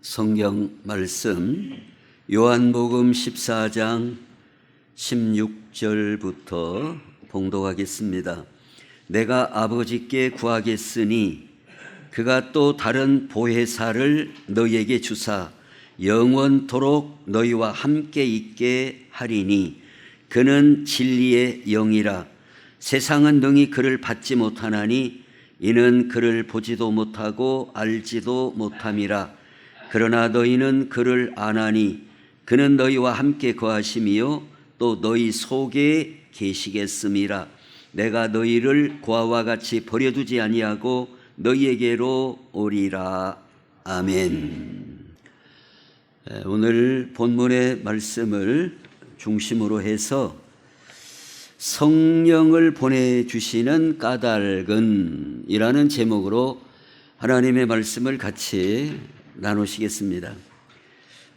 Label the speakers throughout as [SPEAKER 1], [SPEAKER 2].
[SPEAKER 1] 성경 말씀 요한복음 14장 16절부터 봉독하겠습니다. 내가 아버지께 구하겠으니 그가 또 다른 보혜사를 너희에게 주사 영원토록 너희와 함께 있게 하리니 그는 진리의 영이라. 세상은 능히 그를 받지 못하나니 이는 그를 보지도 못하고 알지도 못함이라. 그러나 너희는 그를 아나니 그는 너희와 함께 거하심이요 또 너희 속에 계시겠음이라. 내가 너희를 고아와 같이 버려두지 아니하고 너희에게로 오리라. 아멘. 오늘 본문의 말씀을 중심으로 해서 성령을 보내주시는 까닭은 이라는 제목으로 하나님의 말씀을 같이 나누시겠습니다.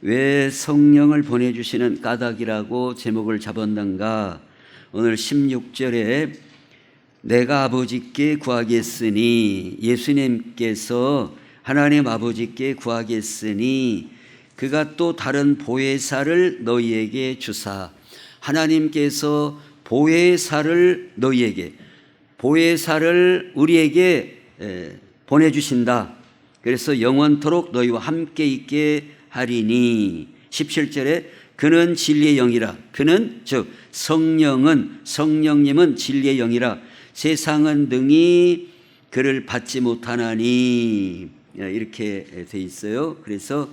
[SPEAKER 1] 왜 성령을 보내주시는 까닭이라고 제목을 잡았는가? 오늘 16절에 내가 아버지께 구하겠으니, 예수님께서 하나님 아버지께 구하겠으니 그가 또 다른 보혜사를 너희에게 주사. 하나님께서 보혜사를 너희에게, 보혜사를 우리에게 보내주신다. 그래서 영원토록 너희와 함께 있게 하리니 17절에 그는 진리의 영이라. 그는 즉 성령님은 진리의 영이라. 세상은 능히 그를 받지 못하나니 이렇게 돼 있어요. 그래서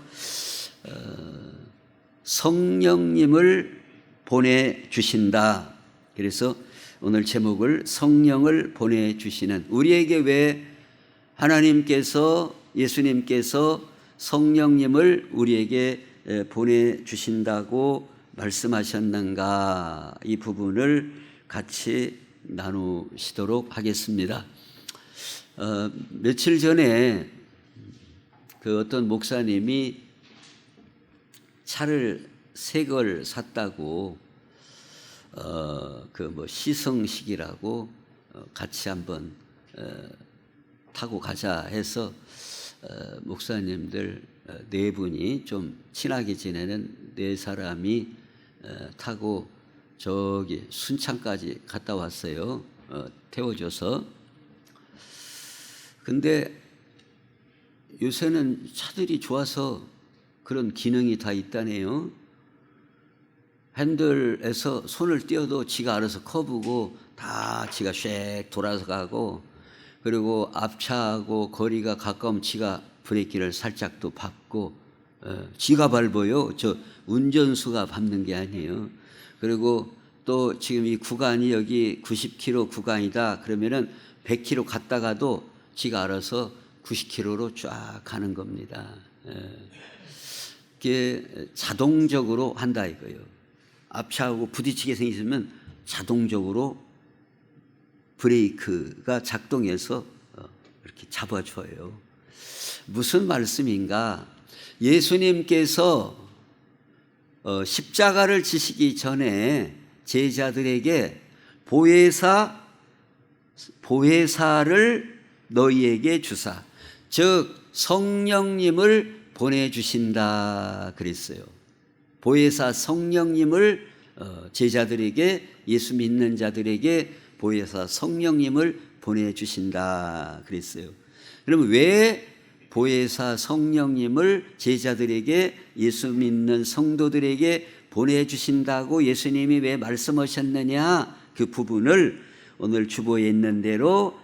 [SPEAKER 1] 성령님을 보내주신다. 그래서 오늘 제목을 성령을 보내주시는, 우리에게 왜 하나님께서, 예수님께서 성령님을 우리에게 보내주신다고 말씀하셨는가, 이 부분을 같이 나누시도록 하겠습니다. 며칠 전에 그 어떤 목사님이 차를 새 걸 샀다고 시승식이라고 같이 한번 타고 가자 해서 목사님들 네 분이 좀 친하게 지내는 네 사람이 타고 저기 순창까지 갔다 왔어요. 태워줘서. 근데 요새는 차들이 좋아서 그런 기능이 다 있다네요. 핸들에서 손을 떼어도 지가 알아서 커브고 다 지가 쉐익 돌아서 가고, 그리고 앞차하고 거리가 가까우면 지가 브레이크를 살짝 또 밟고, 지가 밟아요. 저 운전수가 밟는 게 아니에요. 그리고 또 지금 이 구간이 여기 90km 구간이다 그러면은 100km 갔다가도 지가 알아서 90km로 쫙 가는 겁니다. 이게 자동적으로 한다 이거예요. 앞차하고 부딪히게 생기면 자동적으로 브레이크가 작동해서 이렇게 잡아줘요. 무슨 말씀인가? 예수님께서 십자가를 지시기 전에 제자들에게 보혜사를 너희에게 주사, 즉 성령님을 보내주신다 그랬어요. 보혜사 성령님을 제자들에게, 예수 믿는 자들에게 보혜사 성령님을 보내주신다 그랬어요. 그러면 왜 보혜사 성령님을 제자들에게, 예수 믿는 성도들에게 보내주신다고 예수님이 왜 말씀하셨느냐, 그 부분을 오늘 주보에 있는 대로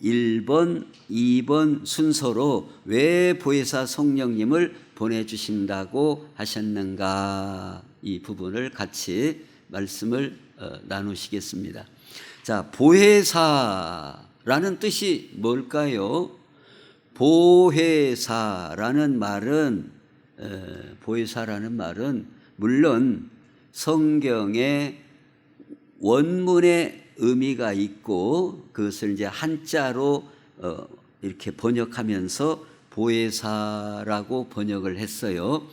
[SPEAKER 1] 1번, 2번 순서로 왜 보혜사 성령님을 보내주신다고 하셨는가, 이 부분을 같이 말씀을 나누시겠습니다. 자, 보혜사라는 뜻이 뭘까요? 보혜사라는 말은 물론 성경에 원문의 의미가 있고 그것을 이제 한자로 이렇게 번역하면서 보혜사라고 번역을 했어요.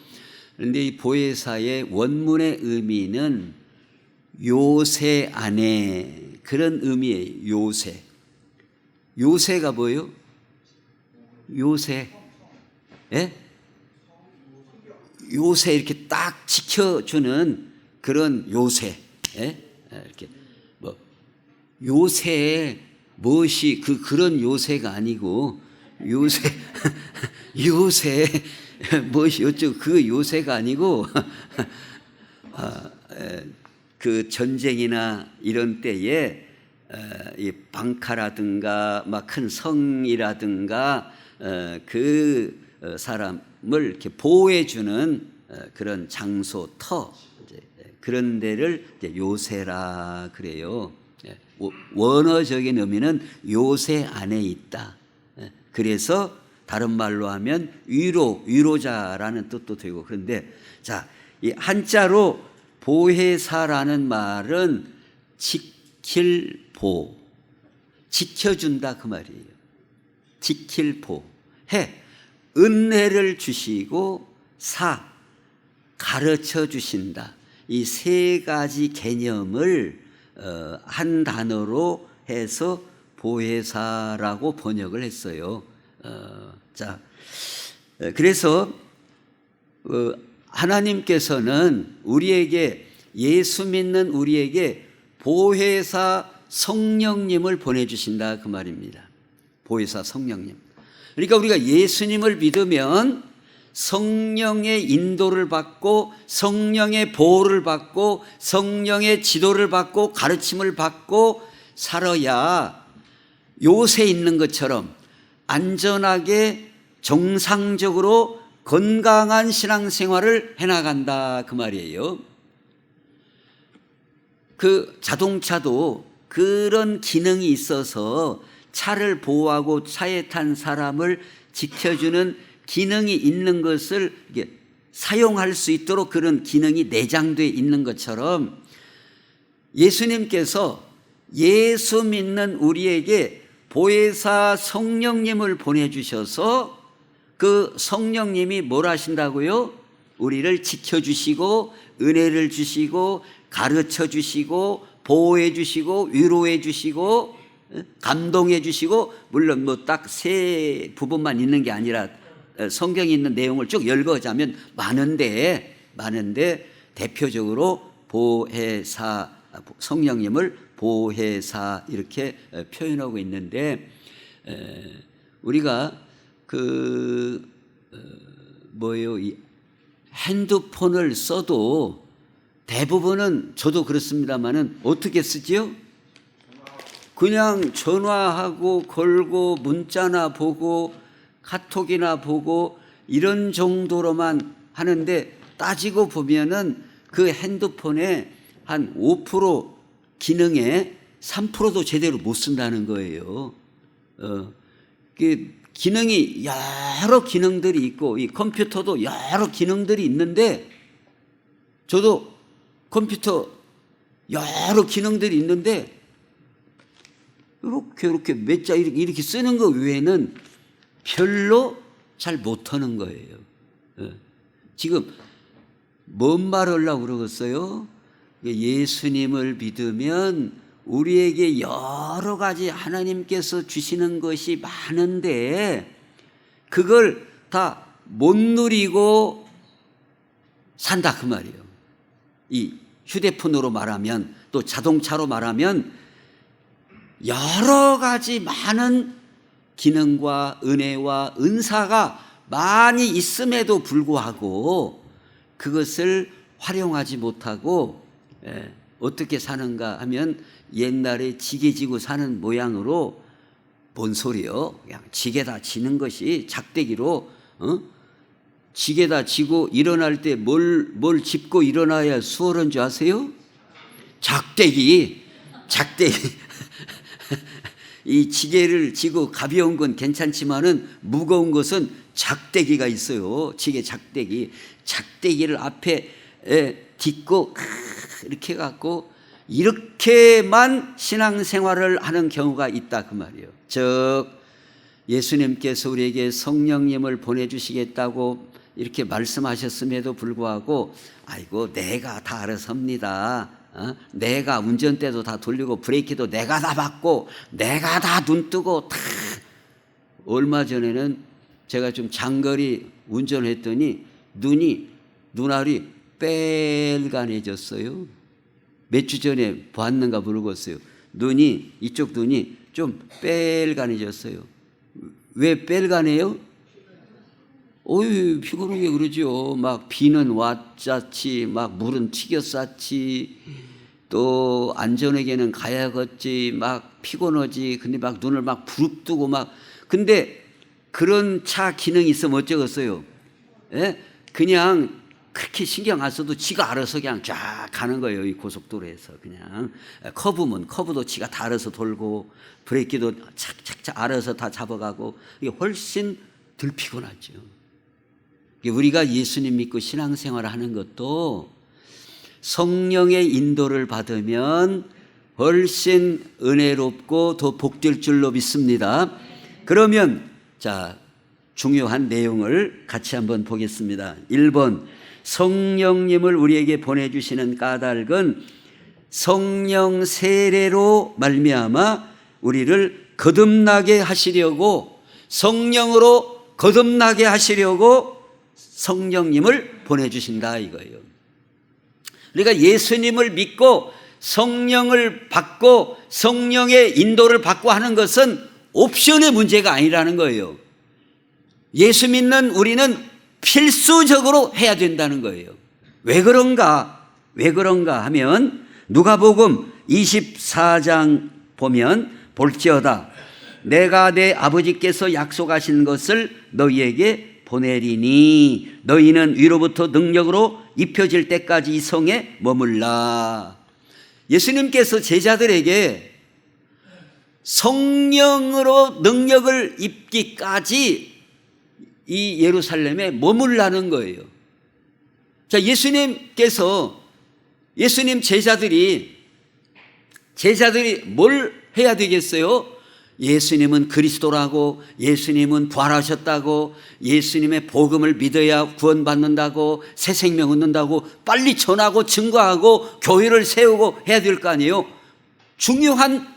[SPEAKER 1] 그런데 이 보혜사의 원문의 의미는 요새 안에, 그런 의미예요. 요새. 요새가 뭐예요? 요새. 예? 요새 이렇게 딱 지켜주는 그런 요새, 예? 이렇게 뭐 요새 무엇이 그런 요새가 아니고 요새 요새 무엇이 어쩌고 그 요새가 아니고 그 전쟁이나 이런 때에 이 방카라든가 막 큰 성이라든가 그 사람을 이렇게 보호해주는 그런 장소 터 그런 데를 이제 요새라 그래요. 원어적인 의미는 요새 안에 있다. 그래서 다른 말로 하면 위로자라는 뜻도 되고 그런데 자, 이 한자로 보혜사라는 말은 지킬보 지켜준다 그 말이에요. 지킬보 해 은혜를 주시고 사 가르쳐 주신다. 이 세 가지 개념을 한 단어로 해서 보혜사라고 번역을 했어요. 자, 그래서 하나님께서는 우리에게 예수 믿는 우리에게 보혜사 성령님을 보내주신다 그 말입니다. 보혜사 성령님. 그러니까 우리가 예수님을 믿으면 성령의 인도를 받고 성령의 보호를 받고 성령의 지도를 받고 가르침을 받고 살아야 요새 있는 것처럼 안전하게 정상적으로 건강한 신앙생활을 해나간다 그 말이에요. 그 자동차도 그런 기능이 있어서 차를 보호하고 차에 탄 사람을 지켜주는 기능이 있는 것을 사용할 수 있도록 그런 기능이 내장되어 있는 것처럼 예수님께서 예수 믿는 우리에게 보혜사 성령님을 보내주셔서 그 성령님이 뭘 하신다고요? 우리를 지켜주시고 은혜를 주시고 가르쳐 주시고 보호해 주시고 위로해 주시고 감동해 주시고 물론 뭐 딱 세 부분만 있는 게 아니라 성경에 있는 내용을 쭉 읽어자면 많은데 대표적으로 보혜사 성령님을 보혜사 이렇게 표현하고 있는데 우리가 이 핸드폰을 써도 대부분은 저도 그렇습니다만은 어떻게 쓰지요? 그냥 전화하고 걸고 문자나 보고 카톡이나 보고 이런 정도로만 하는데 따지고 보면은 그 핸드폰에 한 5% 기능에 3%도 제대로 못 쓴다는 거예요. 기능이 여러 기능들이 있고 이 컴퓨터도 여러 기능들이 있는데 저도 컴퓨터 여러 기능들이 있는데 이렇게 몇 자 이렇게 쓰는 거 외에는 별로 잘 못하는 거예요. 지금 뭔 말을 하려고 그러겠어요? 예수님을 믿으면 우리에게 여러 가지 하나님께서 주시는 것이 많은데 그걸 다 못 누리고 산다 그 말이에요. 이 휴대폰으로 말하면 또 자동차로 말하면 여러 가지 많은 기능과 은혜와 은사가 많이 있음에도 불구하고 그것을 활용하지 못하고 어떻게 사는가 하면 옛날에 지게 지고 사는 모양으로 뭔 소리요? 그냥 지게다 지는 것이 작대기로 지게다 지고 일어날 때 뭘 짚고 일어나야 수월한 줄 아세요? 작대기 이 지게를 지고 가벼운 건 괜찮지만은 무거운 것은 작대기가 있어요. 지게 작대기를 앞에 딛고 이렇게 해갖고 이렇게만 신앙생활을 하는 경우가 있다 그 말이에요. 즉 예수님께서 우리에게 성령님을 보내주시겠다고 이렇게 말씀하셨음에도 불구하고 아이고 내가 다 알아서 합니다. 내가 운전대도 다 돌리고 브레이크도 내가 다 밟고 내가 다 눈 뜨고 다. 얼마 전에는 제가 좀 장거리 운전을 했더니 눈이 눈알이 빨간해졌어요. 몇 주 전에 보았는가 모르겠어요. 눈이, 이쪽 눈이 좀 빨간해졌어요. 왜 빨간해요? 어휴, 피곤하게 그러죠. 막 비는 왔자치, 막 물은 튀겼었지, 또 안전하게는 가야겠지, 막 피곤하지. 근데 막 눈을 막 부릅뜨고 막. 근데 그런 차 기능이 있으면 어쩌겠어요? 예? 그냥 그렇게 신경 안 써도 지가 알아서 그냥 쫙 가는 거예요. 이 고속도로에서 그냥. 커브면 커브도 지가 다 알아서 돌고, 브레이크도 착착착 알아서 다 잡아가고, 이게 훨씬 덜 피곤하죠. 우리가 예수님 믿고 신앙생활을 하는 것도 성령의 인도를 받으면 훨씬 은혜롭고 더 복될 줄로 믿습니다. 그러면 자, 중요한 내용을 같이 한번 보겠습니다. 1번, 성령님을 우리에게 보내주시는 까닭은 성령 세례로 말미암아 우리를 거듭나게 하시려고, 성령으로 거듭나게 하시려고 성령님을 보내주신다 이거예요. 그러니까 예수님을 믿고 성령을 받고 성령의 인도를 받고 하는 것은 옵션의 문제가 아니라는 거예요. 예수 믿는 우리는 필수적으로 해야 된다는 거예요. 왜 그런가? 왜 그런가 하면 누가복음 24장 보면 볼지어다 내가 내 아버지께서 약속하신 것을 너희에게 보내리니 너희는 위로부터 능력으로 입혀질 때까지 이 성에 머물라. 예수님께서 제자들에게 성령으로 능력을 입기까지 이 예루살렘에 머물라는 거예요. 자, 예수님께서, 예수님 제자들이 뭘 해야 되겠어요? 예수님은 그리스도라고, 예수님은 부활하셨다고, 예수님의 복음을 믿어야 구원받는다고, 새 생명 얻는다고 빨리 전하고 증거하고 교회를 세우고 해야 될 거 아니에요. 중요한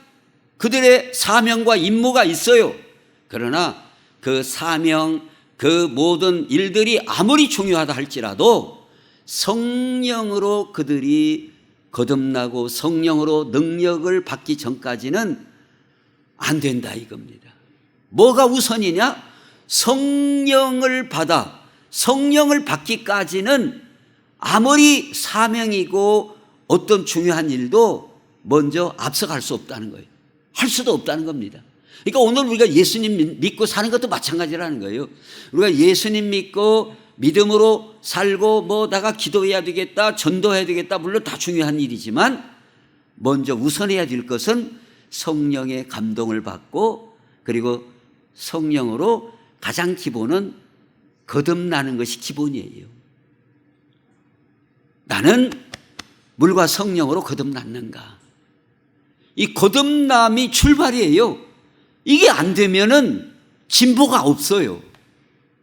[SPEAKER 1] 그들의 사명과 임무가 있어요. 그러나 그 사명, 그 모든 일들이 아무리 중요하다 할지라도 성령으로 그들이 거듭나고 성령으로 능력을 받기 전까지는 안 된다 이겁니다. 뭐가 우선이냐? 성령을 받아 성령을 받기까지는 아무리 사명이고 어떤 중요한 일도 먼저 앞서갈 수 없다는 거예요. 할 수도 없다는 겁니다. 그러니까 오늘 우리가 예수님 믿고 사는 것도 마찬가지라는 거예요. 우리가 예수님 믿고 믿음으로 살고 뭐 내가 기도해야 되겠다, 전도해야 되겠다, 물론 다 중요한 일이지만 먼저 우선해야 될 것은 성령의 감동을 받고, 그리고 성령으로 가장 기본은 거듭나는 것이 기본이에요. 나는 물과 성령으로 거듭났는가? 이 거듭남이 출발이에요. 이게 안 되면은 진보가 없어요.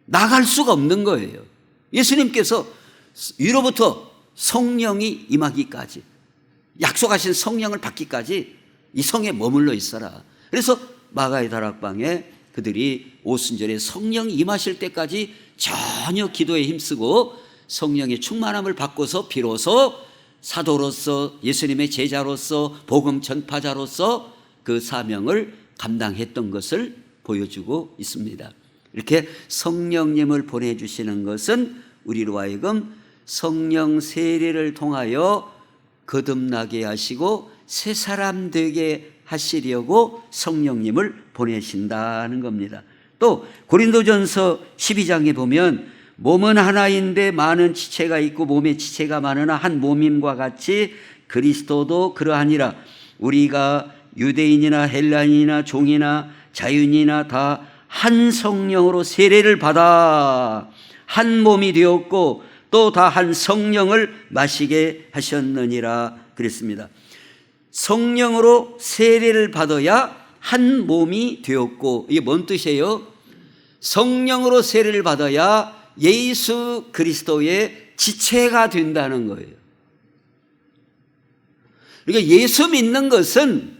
[SPEAKER 1] 나갈 수가 없는 거예요. 예수님께서 위로부터 성령이 임하기까지, 약속하신 성령을 받기까지 이 성에 머물러 있어라. 그래서 마가의 다락방에 그들이 오순절에 성령이 임하실 때까지 전혀 기도에 힘쓰고 성령의 충만함을 받고서 비로소 사도로서, 예수님의 제자로서, 복음 전파자로서 그 사명을 감당했던 것을 보여주고 있습니다. 이렇게 성령님을 보내주시는 것은 우리로 하여금 성령 세례를 통하여 거듭나게 하시고 새 사람 되게 하시려고 성령님을 보내신다는 겁니다. 또 고린도전서 12장에 보면 몸은 하나인데 많은 지체가 있고 몸에 지체가 많으나 한 몸임과 같이 그리스도도 그러하니라. 우리가 유대인이나 헬라인이나 종이나 자유인이나 다 한 성령으로 세례를 받아 한 몸이 되었고 또 다 한 성령을 마시게 하셨느니라 그랬습니다. 성령으로 세례를 받아야 한 몸이 되었고, 이게 뭔 뜻이에요? 성령으로 세례를 받아야 예수 그리스도의 지체가 된다는 거예요. 그러니까 예수 믿는 것은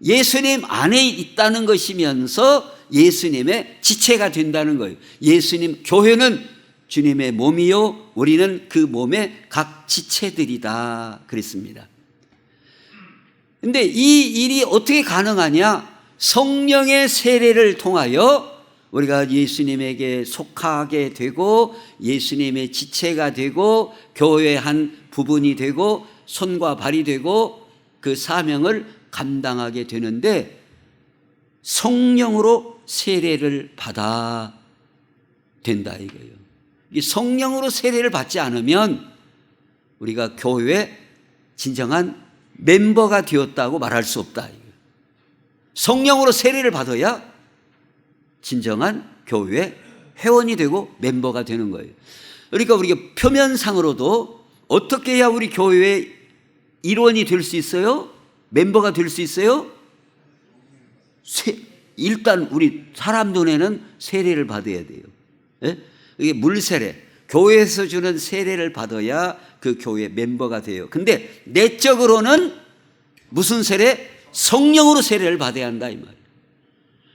[SPEAKER 1] 예수님 안에 있다는 것이면서 예수님의 지체가 된다는 거예요. 예수님 교회는 주님의 몸이요 우리는 그 몸의 각 지체들이다 그랬습니다. 근데 이 일이 어떻게 가능하냐? 성령의 세례를 통하여 우리가 예수님에게 속하게 되고 예수님의 지체가 되고 교회의 한 부분이 되고 손과 발이 되고 그 사명을 감당하게 되는데, 성령으로 세례를 받아 된다 이거예요. 이 성령으로 세례를 받지 않으면 우리가 교회의 진정한 멤버가 되었다고 말할 수 없다 이거예요. 성령으로 세례를 받아야 진정한 교회의 회원이 되고 멤버가 되는 거예요. 그러니까 우리가 표면상으로도 어떻게 해야 우리 교회의 일원이 될 수 있어요? 멤버가 될 수 있어요? 일단 우리 사람 눈에는 세례를 받아야 돼요. 예? 이게 물세례, 교회에서 주는 세례를 받아야 그 교회 멤버가 돼요. 근데 내적으로는 무슨 세례? 성령으로 세례를 받아야 한다 이 말이에요.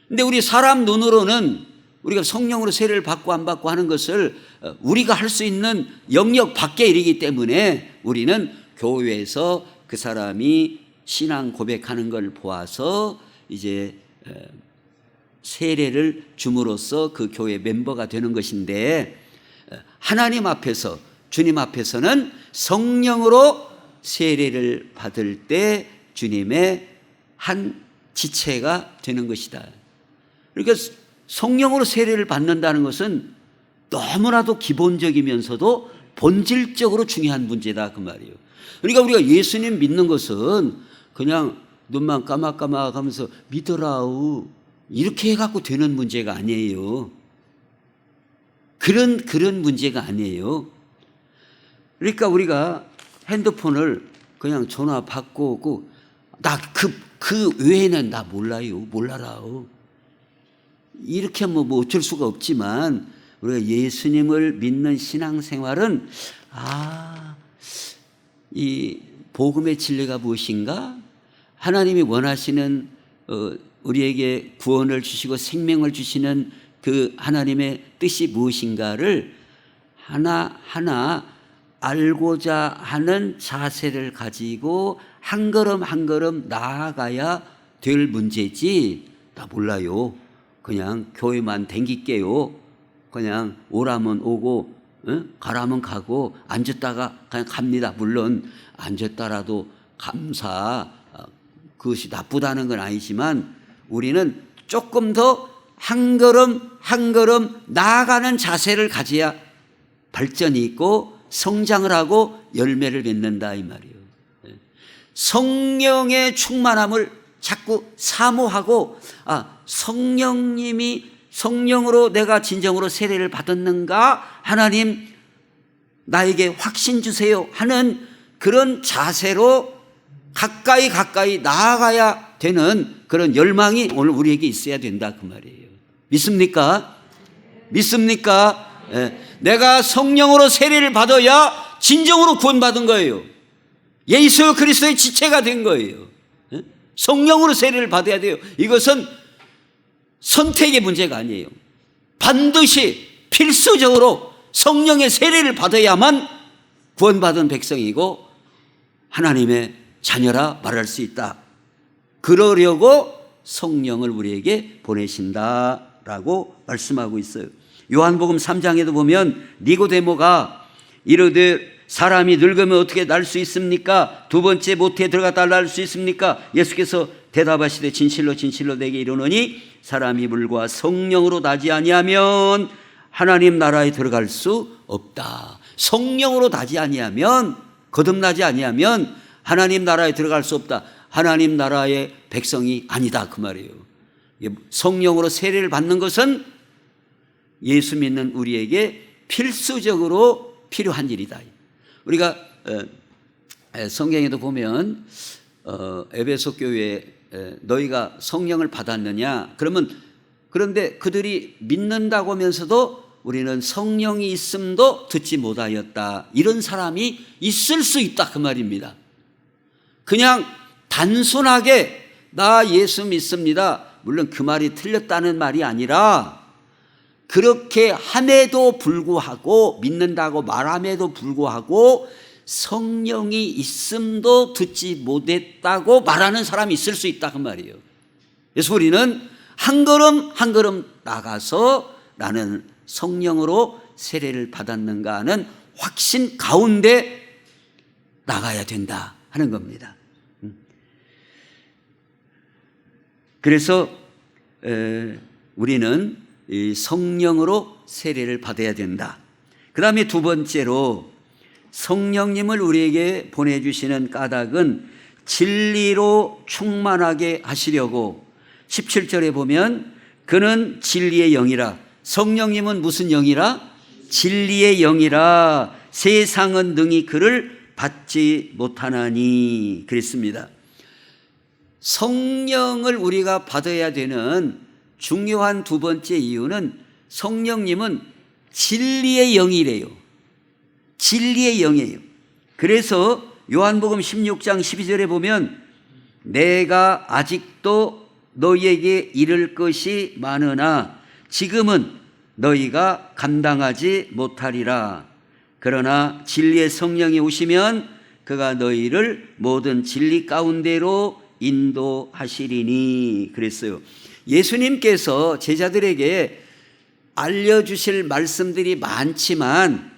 [SPEAKER 1] 근데 우리 사람 눈으로는 우리가 성령으로 세례를 받고 안 받고 하는 것을 우리가 할 수 있는 영역 밖의 일이기 때문에 우리는 교회에서 그 사람이 신앙 고백하는 걸 보아서 이제 세례를 줌으로써 그 교회 멤버가 되는 것인데, 하나님 앞에서 주님 앞에서는 성령으로 세례를 받을 때 주님의 한 지체가 되는 것이다. 그러니까 성령으로 세례를 받는다는 것은 너무나도 기본적이면서도 본질적으로 중요한 문제다 그 말이에요. 그러니까 우리가 예수님 믿는 것은 그냥 눈만 까막까막 하면서 믿어라우 이렇게 해갖고 되는 문제가 아니에요. 그런 문제가 아니에요. 그러니까 우리가 핸드폰을 그냥 전화 받고 오고 나 그 외에는 나 몰라라우 이렇게 하면 뭐 어쩔 수가 없지만, 우리가 예수님을 믿는 신앙생활은 이 복음의 진리가 무엇인가? 하나님이 원하시는 우리에게 구원을 주시고 생명을 주시는 그 하나님의 뜻이 무엇인가를 하나하나 알고자 하는 자세를 가지고 한 걸음 한 걸음 나아가야 될 문제지, 나 몰라요, 그냥 교회만 댕길게요, 그냥 오라면 오고 가라면 가고 앉았다가 그냥 갑니다. 물론 앉았다라도 감사, 그것이 나쁘다는 건 아니지만 우리는 조금 더 한 걸음 한 걸음 나아가는 자세를 가져야 발전이 있고 성장을 하고 열매를 맺는다 이 말이에요. 성령의 충만함을 자꾸 사모하고, 성령님이 성령으로 내가 진정으로 세례를 받았는가, 하나님 나에게 확신 주세요 하는 그런 자세로 가까이 나아가야 되는 그런 열망이 오늘 우리에게 있어야 된다 그 말이에요. 믿습니까? 믿습니까? 내가 성령으로 세례를 받아야 진정으로 구원받은 거예요. 예수 그리스도의 지체가 된 거예요. 성령으로 세례를 받아야 돼요. 이것은 선택의 문제가 아니에요. 반드시 필수적으로 성령의 세례를 받아야만 구원받은 백성이고 하나님의 자녀라 말할 수 있다. 그러려고 성령을 우리에게 보내신다라고 말씀하고 있어요. 요한복음 3장에도 보면 니고데모가 이르되 사람이 늙으면 어떻게 날 수 있습니까? 두 번째 모태에 들어갔다 날 수 있습니까? 예수께서 대답하시되 진실로 진실로 내게 이르노니 사람이 물과 성령으로 나지 아니하면 하나님 나라에 들어갈 수 없다. 성령으로 나지 아니하면, 거듭나지 아니하면 하나님 나라에 들어갈 수 없다. 하나님 나라의 백성이 아니다 그 말이에요. 성령으로 세례를 받는 것은 예수 믿는 우리에게 필수적으로 필요한 일이다. 우리가 성경에도 보면 에베소 교회에 너희가 성령을 받았느냐, 그런데 그들이 믿는다고 하면서도 우리는 성령이 있음도 듣지 못하였다, 이런 사람이 있을 수 있다 그 말입니다. 그냥 단순하게 나 예수 믿습니다, 물론 그 말이 틀렸다는 말이 아니라 그렇게 함에도 불구하고, 믿는다고 말함에도 불구하고 성령이 있음도 듣지 못했다고 말하는 사람이 있을 수 있다 그 말이에요. 그래서 우리는 한 걸음 한 걸음 나가서 나는 성령으로 세례를 받았는가 하는 확신 가운데 나가야 된다 하는 겁니다. 그래서 우리는 이 성령으로 세례를 받아야 된다. 그 다음에 두 번째로 성령님을 우리에게 보내주시는 까닭은 진리로 충만하게 하시려고 17절에 보면 그는 진리의 영이라. 성령님은 무슨 영이라? 진리의 영이라. 세상은 능히 그를 받지 못하나니 그랬습니다. 성령을 우리가 받아야 되는 중요한 두 번째 이유는 성령님은 진리의 영이래요. 진리의 영이에요. 그래서 요한복음 16장 12절에 보면 내가 아직도 너희에게 이를 것이 많으나 지금은 너희가 감당하지 못하리라. 그러나 진리의 성령이 오시면 그가 너희를 모든 진리 가운데로 인도하시리니 그랬어요. 예수님께서 제자들에게 알려주실 말씀들이 많지만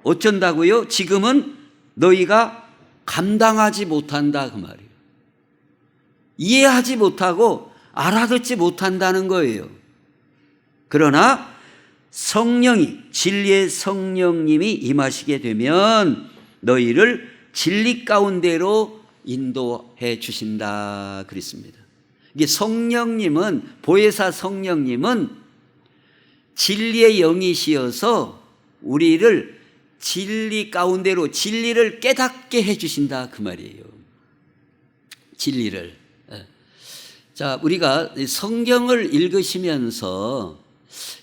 [SPEAKER 1] 어쩐다고요? 지금은 너희가 감당하지 못한다 그 말이에요. 이해하지 못하고 알아듣지 못한다는 거예요. 그러나 성령이, 진리의 성령님이 임하시게 되면 너희를 진리 가운데로 인도해 주신다 그랬습니다. 이게 성령님은, 보혜사 성령님은 진리의 영이시여서 우리를 진리 가운데로, 진리를 깨닫게 해 주신다 그 말이에요. 진리를. 자, 우리가 성경을 읽으시면서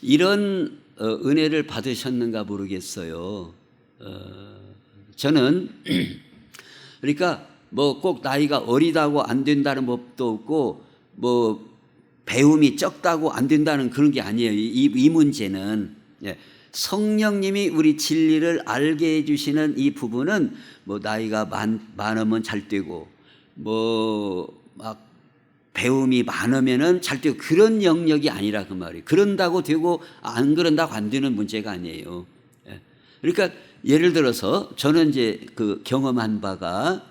[SPEAKER 1] 이런 은혜를 받으셨는가 모르겠어요. 저는 그러니까 뭐 꼭 나이가 어리다고 안 된다는 법도 없고 뭐 배움이 적다고 안 된다는 그런 게 아니에요. 이 문제는 성령님이 우리 진리를 알게 해주시는 이 부분은 뭐 나이가 많으면 잘 되고 뭐 막 배움이 많으면은 잘 되고 그런 영역이 아니라 그 말이에요. 그런다고 되고 안 그런다고 안 되는 문제가 아니에요. 그러니까 예를 들어서 저는 이제 그 경험한 바가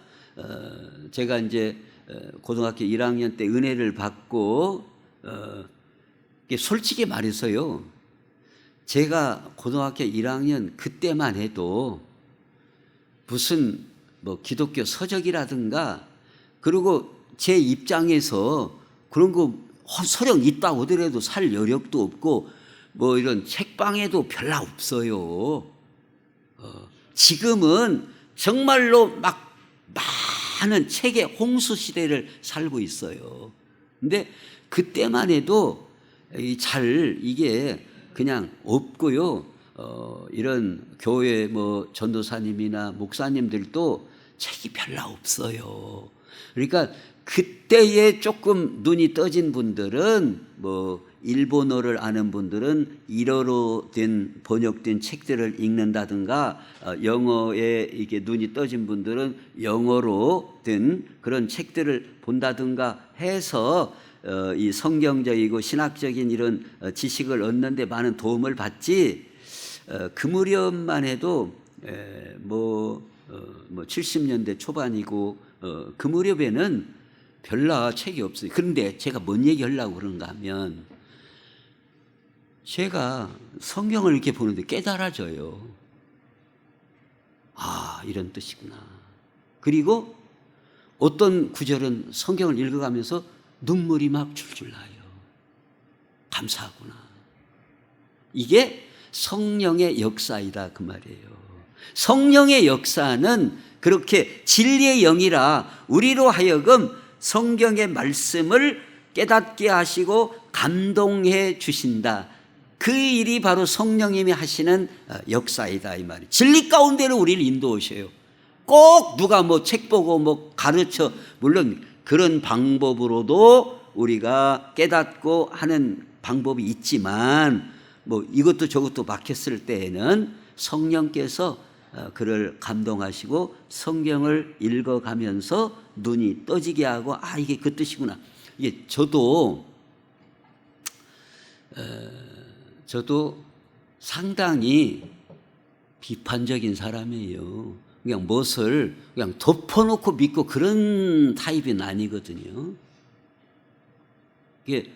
[SPEAKER 1] 제가 이제 고등학교 1학년 때 은혜를 받고 솔직히 말해서요. 제가 고등학교 1학년 그때만 해도 무슨 뭐 기독교 서적이라든가 그리고 제 입장에서 그런 거 서령 있다고 하더라도 살 여력도 없고 뭐 이런 책방에도 별로 없어요. 지금은 정말로 막 많은 책의 홍수 시대를 살고 있어요. 근데 그때만 해도 이게 그냥 없고요. 이런 교회 뭐 전도사님이나 목사님들도 책이 별로 없어요. 그러니까 그때에 조금 눈이 떠진 분들은 뭐 일본어를 아는 분들은 일어로 된 번역된 책들을 읽는다든가 영어에 이게 눈이 떠진 분들은 영어로 된 그런 책들을 본다든가 해서 이 성경적이고 신학적인 이런 지식을 얻는 데 많은 도움을 받지 그 무렵만 해도 뭐 70년대 초반이고 그 무렵에는 별로 책이 없어요. 그런데 제가 뭔 얘기 하려고 그런가 하면 제가 성경을 이렇게 보는데 깨달아져요. 아, 이런 뜻이구나. 그리고 어떤 구절은 성경을 읽어가면서 눈물이 막 줄줄 나요. 감사하구나. 이게 성령의 역사이다 그 말이에요. 성령의 역사는 그렇게 진리의 영이라 우리로 하여금 성경의 말씀을 깨닫게 하시고 감동해 주신다. 그 일이 바로 성령님이 하시는 역사이다 이 말이에요. 진리 가운데로 우리를 인도하셔요. 꼭 누가 뭐 책 보고 뭐 가르쳐, 물론 그런 방법으로도 우리가 깨닫고 하는 방법이 있지만 뭐 이것도 저것도 막혔을 때에는 성령께서 그를 감동하시고 성경을 읽어가면서 눈이 떠지게 하고, 아, 이게 그 뜻이구나. 이게 저도 상당히 비판적인 사람이에요. 그냥 무엇을 그냥 덮어놓고 믿고 그런 타입은 아니거든요. 이게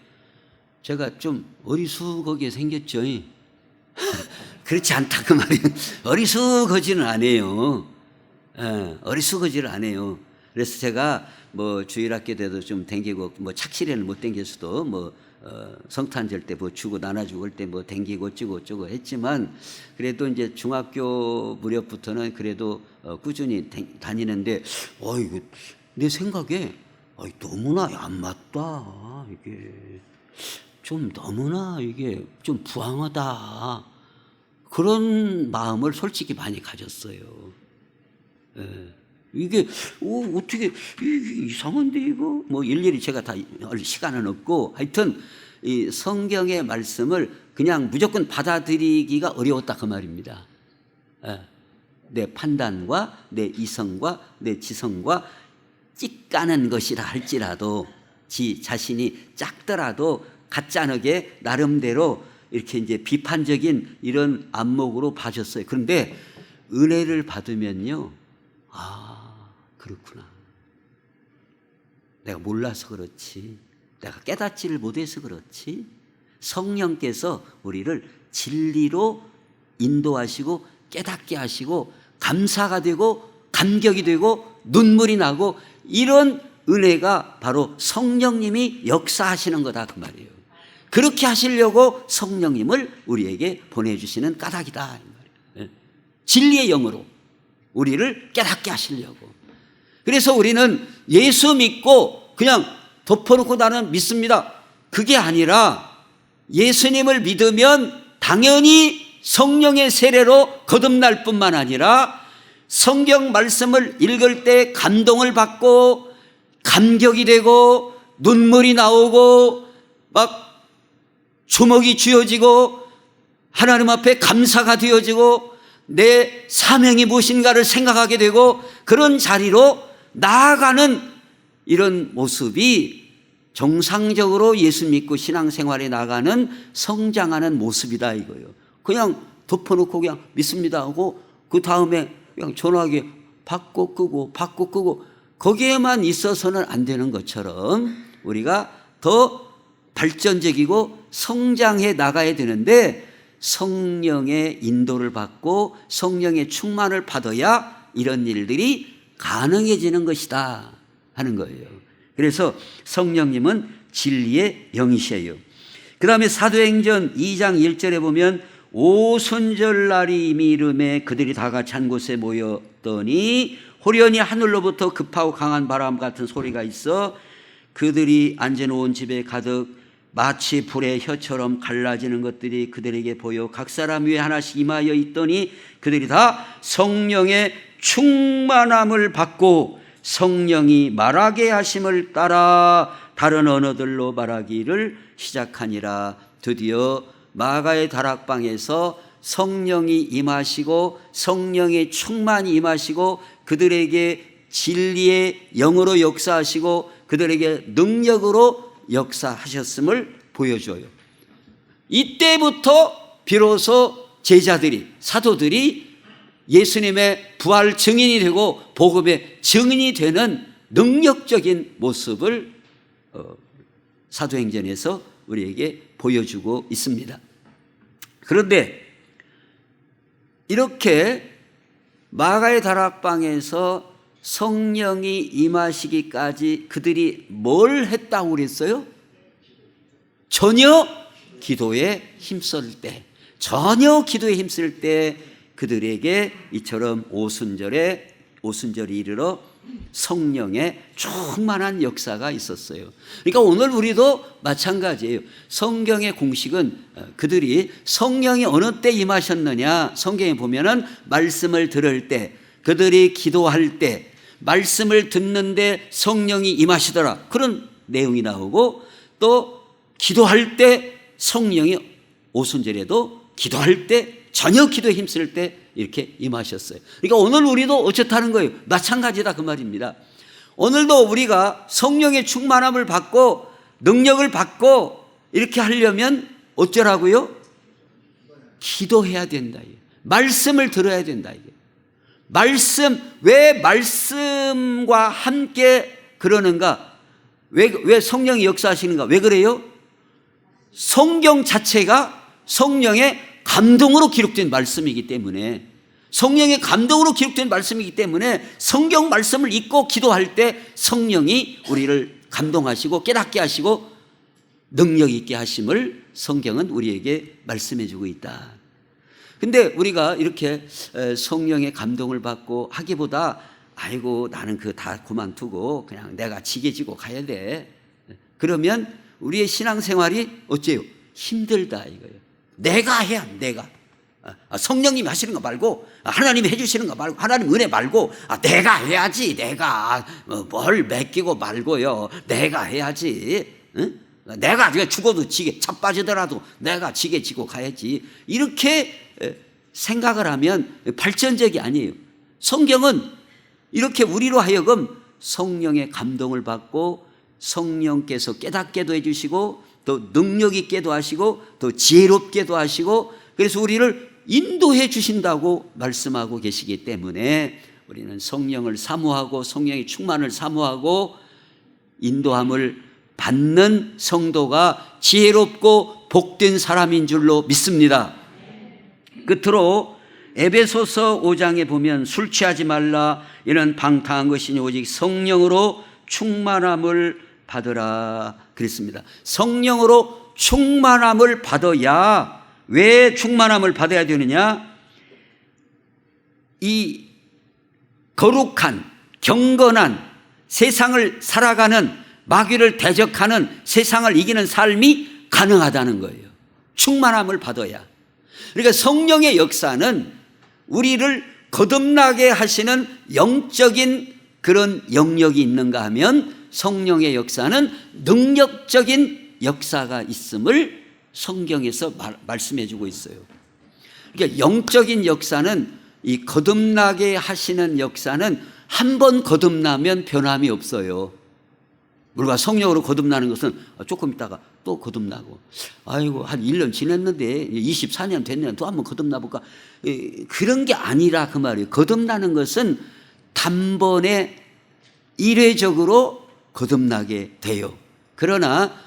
[SPEAKER 1] 제가 좀 어리숙하게 생겼죠. 그렇지 않다 그 말이에요. 어리숙하지는 않아요. 어리숙하지는 않아요. 그래서 제가 뭐 주일학교 때도 좀 댕기고, 뭐 착실에는 못 댕겼어도 뭐 성탄절 때 뭐 주고 나눠주고 할 때 뭐 댕기고 어쩌고 했지만, 그래도 이제 중학교 무렵부터는 그래도 꾸준히 다니는데, 이거 내 생각에 너무나 안 맞다. 이게 좀 너무나 이게 좀 부황하다. 그런 마음을 솔직히 많이 가졌어요. 이게 어떻게 이상한데 이거 뭐 일일이 제가 다 시간은 없고, 하여튼 이 성경의 말씀을 그냥 무조건 받아들이기가 어려웠다 그 말입니다. 내 판단과 내 이성과 내 지성과 찌까는 것이라 할지라도, 지 자신이 작더라도 가짜하게 나름대로 이렇게 이제 비판적인 이런 안목으로 봐줬어요. 그런데 은혜를 받으면요, 그렇구나. 내가 몰라서 그렇지, 내가 깨닫지를 못해서 그렇지, 성령께서 우리를 진리로 인도하시고 깨닫게 하시고 감사가 되고 감격이 되고 눈물이 나고, 이런 은혜가 바로 성령님이 역사하시는 거다 그 말이에요. 그렇게 하시려고 성령님을 우리에게 보내주시는 까닭이다 이 말이에요. 진리의 영으로 우리를 깨닫게 하시려고. 그래서 우리는 예수 믿고 그냥 덮어놓고 나는 믿습니다, 그게 아니라 예수님을 믿으면 당연히 성령의 세례로 거듭날 뿐만 아니라 성경 말씀을 읽을 때 감동을 받고 감격이 되고 눈물이 나오고 막 주먹이 쥐어지고 하나님 앞에 감사가 되어지고 내 사명이 무엇인가를 생각하게 되고, 그런 자리로 나아가는 이런 모습이 정상적으로 예수 믿고 신앙생활에 나가는 성장하는 모습이다 이거예요. 그냥 덮어놓고 그냥 믿습니다 하고 그 다음에 그냥 전화기 받고 끄고 거기에만 있어서는 안 되는 것처럼 우리가 더 발전적이고 성장해 나가야 되는데, 성령의 인도를 받고 성령의 충만을 받아야 이런 일들이 가능해지는 것이다 하는 거예요. 그래서 성령님은 진리의 영이셔요. 그 다음에 사도행전 2장 1절에 보면, 오순절날이 이미 이름에 그들이 다 같이 한 곳에 모였더니 호련히 하늘로부터 급하고 강한 바람 같은 소리가 있어 그들이 앉아놓은 집에 가득 마치 불의 혀처럼 갈라지는 것들이 그들에게 보여 각 사람 위에 하나씩 임하여 있더니 그들이 다 성령의 충만함을 받고 성령이 말하게 하심을 따라 다른 언어들로 말하기를 시작하니라. 드디어 마가의 다락방에서 성령이 임하시고 성령의 충만이 임하시고 그들에게 진리의 영으로 역사하시고 그들에게 능력으로 역사하셨음을 보여줘요. 이때부터 비로소 제자들이, 사도들이 예수님의 부활 증인이 되고 복음의 증인이 되는 능력적인 모습을 사도행전에서 우리에게 보여주고 있습니다. 그런데 이렇게 마가의 다락방에서 성령이 임하시기까지 그들이 뭘 했다고 그랬어요? 전혀 기도에 힘쓸 때, 그들에게 이처럼 오순절이 이르러 성령의 충만한 역사가 있었어요. 그러니까 오늘 우리도 마찬가지예요. 성경의 공식은 그들이 성령이 어느 때 임하셨느냐, 성경에 보면은 말씀을 들을 때, 그들이 기도할 때, 말씀을 듣는데 성령이 임하시더라, 그런 내용이 나오고, 또 기도할 때 성령이 오순절에도 기도할 때, 저녁 기도에 힘쓸 때 이렇게 임하셨어요. 그러니까 오늘 우리도 어쩌다는 거예요. 마찬가지다 그 말입니다. 오늘도 우리가 성령의 충만함을 받고 능력을 받고 이렇게 하려면 어쩌라고요? 기도해야 된다. 말씀을 들어야 된다. 왜 말씀과 함께 그러는가? 왜 성령이 역사하시는가? 왜 그래요? 성경 자체가 성령의 감동으로 기록된 말씀이기 때문에, 성령의 감동으로 기록된 말씀이기 때문에 성경 말씀을 읽고 기도할 때 성령이 우리를 감동하시고 깨닫게 하시고 능력 있게 하심을 성경은 우리에게 말씀해 주고 있다. 근데 우리가 이렇게 성령의 감동을 받고 하기보다 아이고 나는 그 다 그만두고 그냥 내가 지게 지고 가야 돼. 그러면 우리의 신앙생활이 어째요? 힘들다 이거예요. 내가 해야 내가. 성령님이 하시는 거 말고 하나님이 해주시는 거 말고 하나님 은혜 말고 내가 해야지. 내가 뭘 맡기고 말고요. 내가 해야지. 응? 내가 죽어도 지게 차 빠지더라도 내가 지게 지고 가야지. 이렇게 생각을 하면 발전적이 아니에요. 성경은 이렇게 우리로 하여금 성령의 감동을 받고 성령께서 깨닫게도 해주시고 또 능력 있게도 하시고 또 지혜롭게도 하시고 그래서 우리를 인도해 주신다고 말씀하고 계시기 때문에 우리는 성령을 사모하고 성령의 충만을 사모하고 인도함을 받는 성도가 지혜롭고 복된 사람인 줄로 믿습니다. 끝으로 에베소서 5장에 보면 술 취하지 말라 이는 방탕한 것이니 오직 성령으로 충만함을 받으라 그랬습니다. 성령으로 충만함을 받아야, 왜 충만함을 받아야 되느냐? 이 거룩한 경건한 세상을 살아가는 마귀를 대적하는 세상을 이기는 삶이 가능하다는 거예요. 충만함을 받아야. 그러니까 성령의 역사는 우리를 거듭나게 하시는 영적인 그런 영역이 있는가 하면 성령의 역사는 능력적인 역사가 있음을 성경에서 말씀해 주고 있어요. 그러니까 영적인 역사는 이 거듭나게 하시는 역사는 한 번 거듭나면 변함이 없어요. 우리가 성령으로 거듭나는 것은 조금 있다가 또 거듭나고 아이고 한 1년 지냈는데 24년 됐네 또 한번 거듭나 볼까, 그런 게 아니라 그 말이에요. 거듭나는 것은 단번에 일회적으로 거듭나게 돼요. 그러나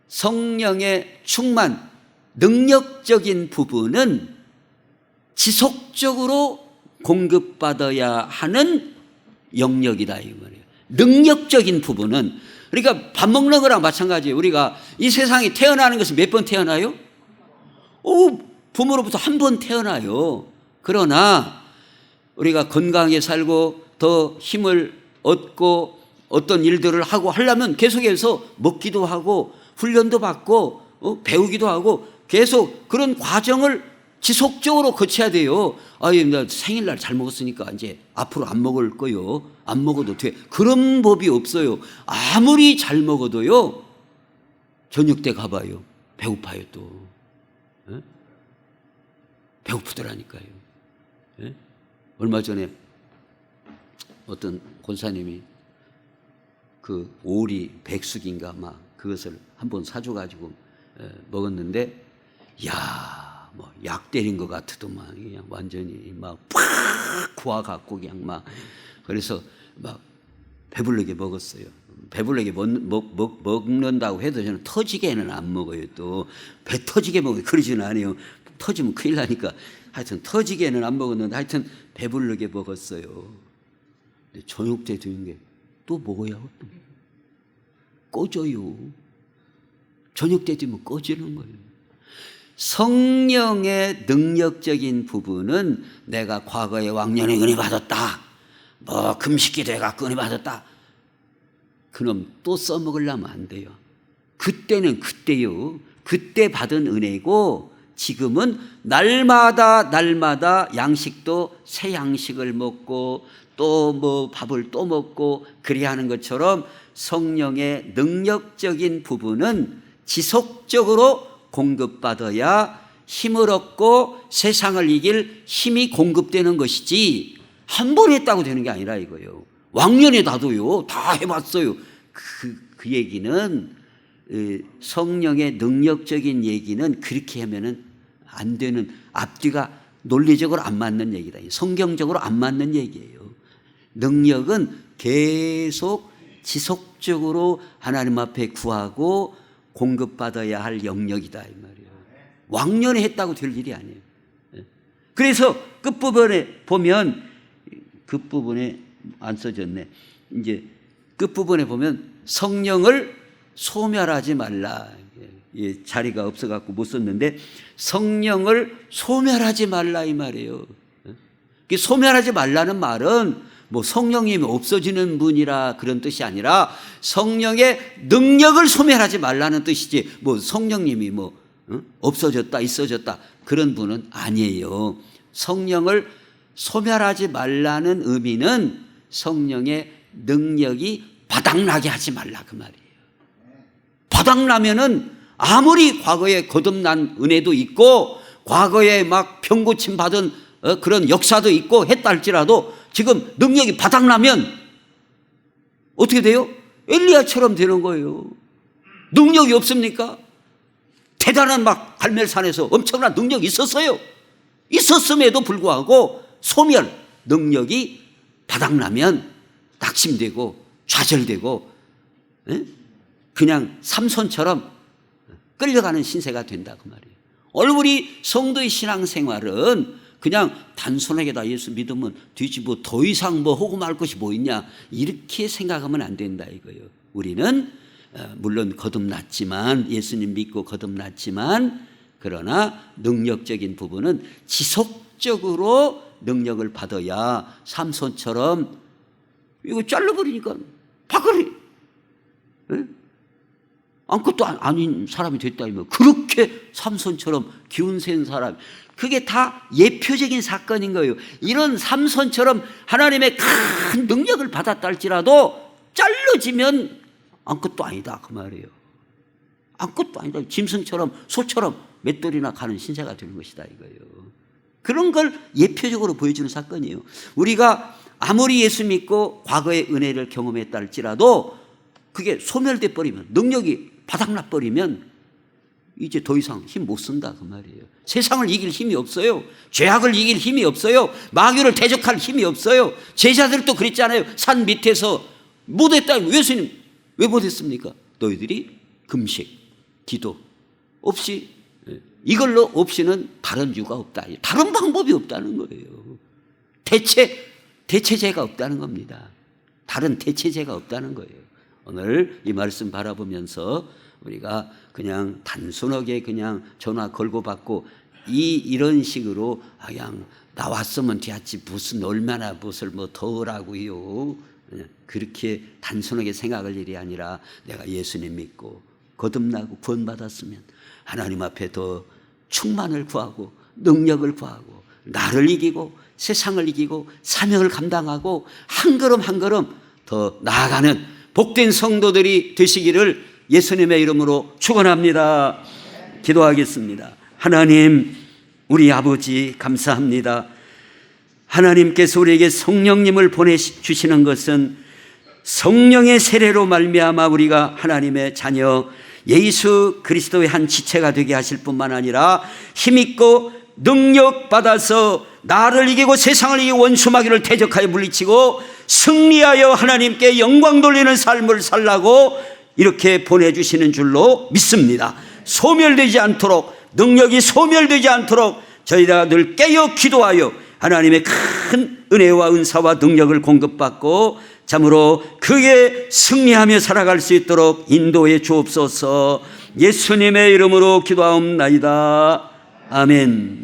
[SPEAKER 1] 성령의 충만 능력적인 부분은 지속적으로 공급받아야 하는 영역이다 이 말이에요. 능력적인 부분은, 그러니까 밥 먹는 거랑 마찬가지예요. 우리가 이 세상에 태어나는 것은 몇 번 태어나요? 부모로부터 한 번 태어나요. 그러나 우리가 건강하게 살고 더 힘을 얻고 어떤 일들을 하고 하려면 계속해서 먹기도 하고 훈련도 받고 배우기도 하고 계속 그런 과정을 지속적으로 거쳐야 돼요. 나 생일날 잘 먹었으니까 이제 앞으로 안 먹을 거요. 안 먹어도 돼. 그런 법이 없어요. 아무리 잘 먹어도요. 저녁 때 가봐요. 배고파요 또. 배고프더라니까요. 얼마 전에 어떤 권사님이 그 오리 백숙인가 막 그것을 한번 사줘가지고 먹었는데 뭐 약 때린 것 같더만 그냥 완전히 막 팍 구워갖고 그냥 막 그래서 막 배부르게 먹었어요. 배부르게 먹는다고 해도 저는 터지게는 안 먹어요. 또 배 터지게 먹어요. 그러지는 않아요. 터지면 큰일 나니까 하여튼 터지게는 안 먹었는데 하여튼 배부르게 먹었어요. 근데 저녁 때 되는 게 또 먹어야 꺼져요. 저녁 때 되면 꺼지는 거예요. 성령의 능력적인 부분은 내가 과거에 왕년에 은혜 받았다. 금식기도 해갖고 은혜 받았다. 그럼 또 써먹으려면 안 돼요. 그때는 그때요. 그때 받은 은혜고 지금은 날마다 양식도 새 양식을 먹고 또 밥을 또 먹고 그래야 하는 것처럼 성령의 능력적인 부분은 지속적으로 공급받아야 힘을 얻고 세상을 이길 힘이 공급되는 것이지 한 번 했다고 되는 게 아니라 이거예요. 왕년에 나도요 다 해봤어요. 그 얘기는 성령의 능력적인 얘기는 그렇게 하면은 안 되는, 앞뒤가 논리적으로 안 맞는 얘기다. 성경적으로 안 맞는 얘기예요. 능력은 계속 지속적으로 하나님 앞에 구하고 공급받아야 할 영역이다 이 말이에요. 왕년에 했다고 될 일이 아니에요. 그래서 끝부분에 보면, 끝부분에 안 써졌네. 이제 끝부분에 보면 성령을 소멸하지 말라. 예, 자리가 없어갖고 못 썼는데 성령을 소멸하지 말라 이 말이에요. 소멸하지 말라는 말은 뭐 성령님이 없어지는 분이라 그런 뜻이 아니라 성령의 능력을 소멸하지 말라는 뜻이지, 뭐 성령님이 뭐 없어졌다 있어졌다 그런 분은 아니에요. 성령을 소멸하지 말라는 의미는 성령의 능력이 바닥나게 하지 말라 그 말이에요. 바닥나면은 아무리 과거에 거듭난 은혜도 있고 과거에 막 병고침 받은 그런 역사도 있고 했다 할지라도 지금 능력이 바닥나면 어떻게 돼요? 엘리야처럼 되는 거예요. 능력이 없습니까? 대단한 막 갈멜산에서 엄청난 능력이 있었어요. 있었음에도 불구하고 소멸, 능력이 바닥나면 낙심되고 좌절되고 그냥 삼손처럼 끌려가는 신세가 된다 그 말이에요. 오늘 우리 성도의 신앙생활은 그냥 단순하게 다 예수 믿으면 되지 뭐 더 이상 뭐 하고 말 것이 뭐 있냐 이렇게 생각하면 안 된다 이거예요. 우리는 물론 거듭났지만, 예수님 믿고 거듭났지만, 그러나 능력적인 부분은 지속적으로 능력을 받아야 삼손처럼 이거 잘라버리니까 박으리 아무것도 아닌 사람이 됐다면, 그렇게 삼손처럼 기운센 사람, 그게 다 예표적인 사건인 거예요. 이런 삼손처럼 하나님의 큰 능력을 받았다 할지라도 잘라지면 아무것도 아니다 그 말이에요. 아무것도 아니다. 짐승처럼 소처럼 맷돌이나 가는 신세가 되는 것이다 이거예요. 그런 걸 예표적으로 보여주는 사건이에요. 우리가 아무리 예수 믿고 과거의 은혜를 경험했다 할지라도 그게 소멸돼 버리면, 능력이 바닥나 버리면 이제 더 이상 힘 못 쓴다 그 말이에요. 세상을 이길 힘이 없어요. 죄악을 이길 힘이 없어요. 마귀를 대적할 힘이 없어요. 제자들도 그랬잖아요. 산 밑에서 못했다. 예수님 왜 못했습니까? 너희들이 금식, 기도 없이, 이걸로 없이는 다른 이유가 없다. 다른 방법이 없다는 거예요. 대체제가 없다는 겁니다. 다른 대체제가 없다는 거예요. 오늘 이 말씀 바라보면서 우리가 그냥 단순하게 그냥 전화 걸고 받고 이런 식으로 그냥 나왔으면 되었지 무슨 얼마나 무엇을 뭐 더라고요, 그렇게 단순하게 생각할 일이 아니라 내가 예수님 믿고 거듭나고 구원받았으면 하나님 앞에 더 충만을 구하고 능력을 구하고 나를 이기고 세상을 이기고 사명을 감당하고 한 걸음 한 걸음 더 나아가는 복된 성도들이 되시기를 예수님의 이름으로 축원합니다. 기도하겠습니다. 하나님, 우리 아버지 감사합니다. 하나님께서 우리에게 성령님을 보내주시는 것은 성령의 세례로 말미암아 우리가 하나님의 자녀 예수 그리스도의 한 지체가 되게 하실 뿐만 아니라 힘있고 능력받아서 나를 이기고 세상을 이기고 원수마귀를 대적하여 물리치고 승리하여 하나님께 영광 돌리는 삶을 살라고 이렇게 보내주시는 줄로 믿습니다. 소멸되지 않도록, 능력이 소멸되지 않도록 저희가 늘 깨어 기도하여 하나님의 큰 은혜와 은사와 능력을 공급받고 참으로 그에 승리하며 살아갈 수 있도록 인도해 주옵소서. 예수님의 이름으로 기도하옵나이다. 아멘.